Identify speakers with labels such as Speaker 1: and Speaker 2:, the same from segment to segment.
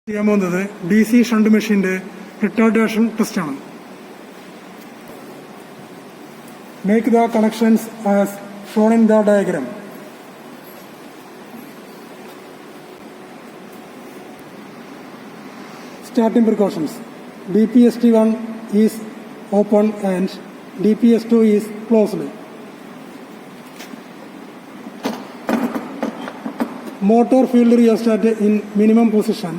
Speaker 1: ചെയ്യാൻ പോകുന്നത് DC shunt മെഷീന്റെ റിട്ടാർഡേഷൻ ടെസ്റ്റ് ആണ്. Make the connections as shown in the diagram. Starting precautions. DPST1 is open and DPS2 is closed. Motor field rheostat in minimum position.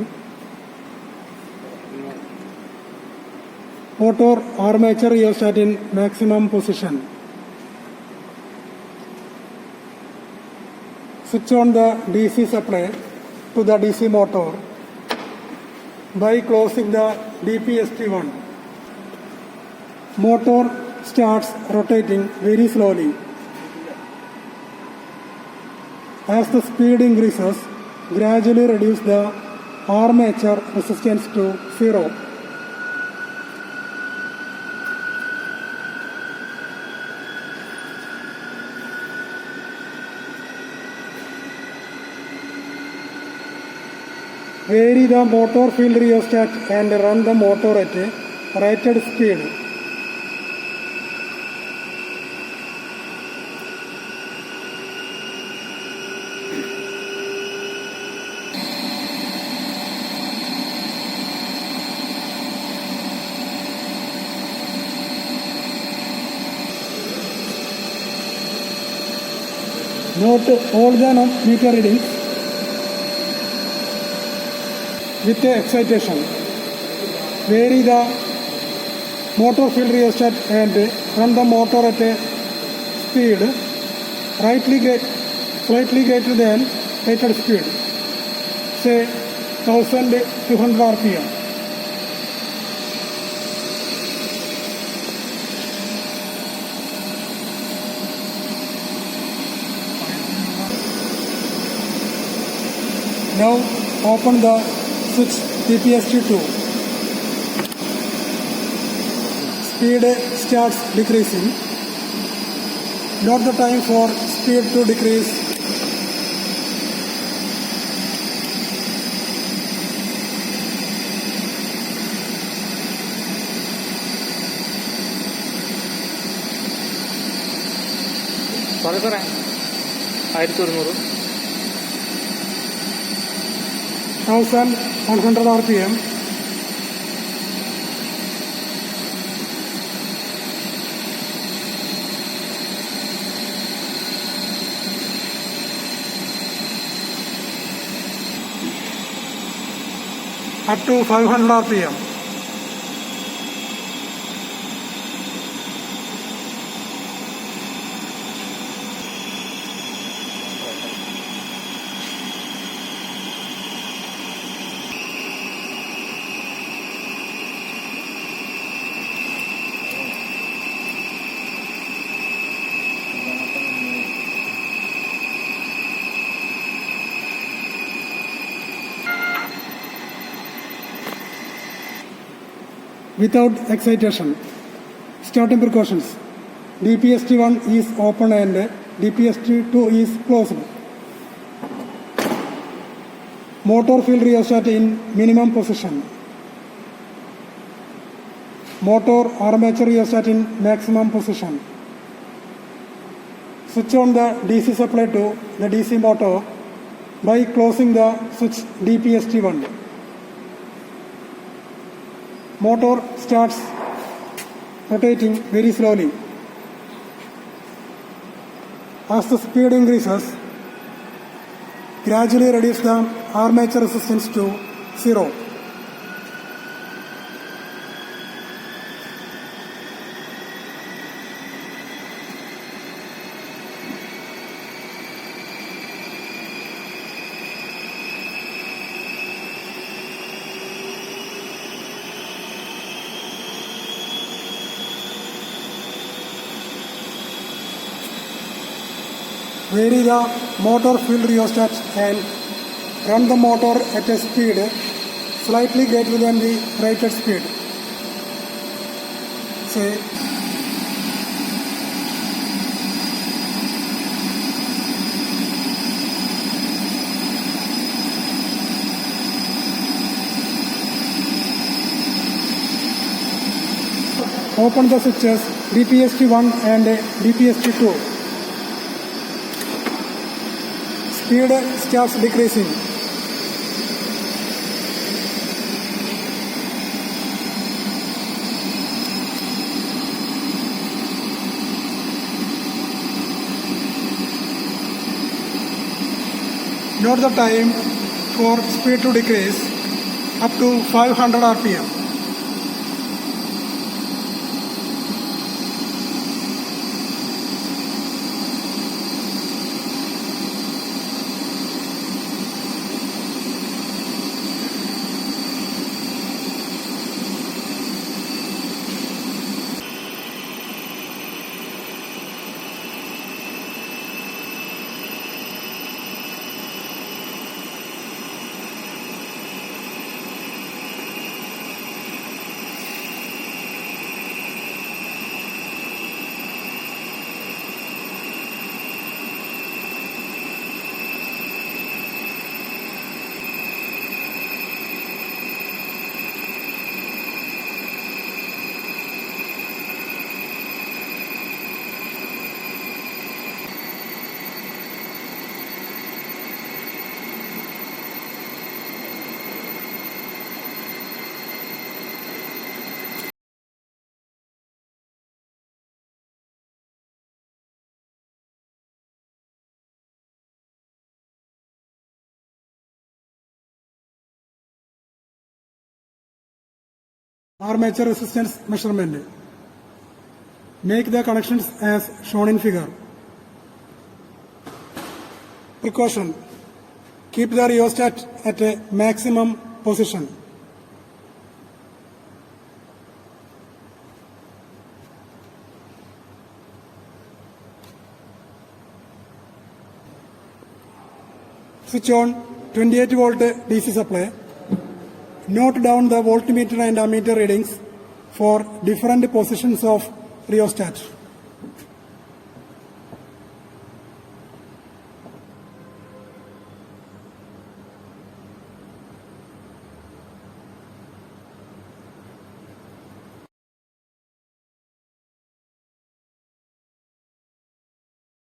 Speaker 1: Motor armature rheostat in maximum position. Switch on the DC supply to the DC motor by closing the DPST1. Motor starts rotating very slowly. As the speed increases, gradually reduce the armature resistance to 0. Vary the motor field rheostat and run the motor at a rated speed. Note all the meter readings with excitation. Vary the motor field rheostat and run the motor at a speed slightly greater than rated speed, say 1200 RPM. Now open the switch DPST2. Speed starts decreasing. Note the time for speed to decrease.
Speaker 2: Sorry, 1100.
Speaker 1: 1100 RPM. Up to 500 RPM. Without excitation. Starting precautions. DPST1 is open and DPST2 is closed. Motor field rheostat in minimum position. Motor armature rheostat in maximum position. Switch on the DC supply to the DC motor by closing the switch DPST1. Motor starts rotating very slowly. As the speed increases, gradually reduce the armature resistance to 0. Vary the motor field rheostat and run the motor at a speed slightly greater than the rated speed, say open the switches DPST1 and DPST2. Speed starts decreasing. Note the time for speed to decrease up to 500 RPM. Armature resistance measurement. Make the connections as shown in figure. Precaution. Keep the rheostat at a maximum position. Switch on 28 volt DC supply. Note down the voltmeter and ammeter readings for different positions of rheostat.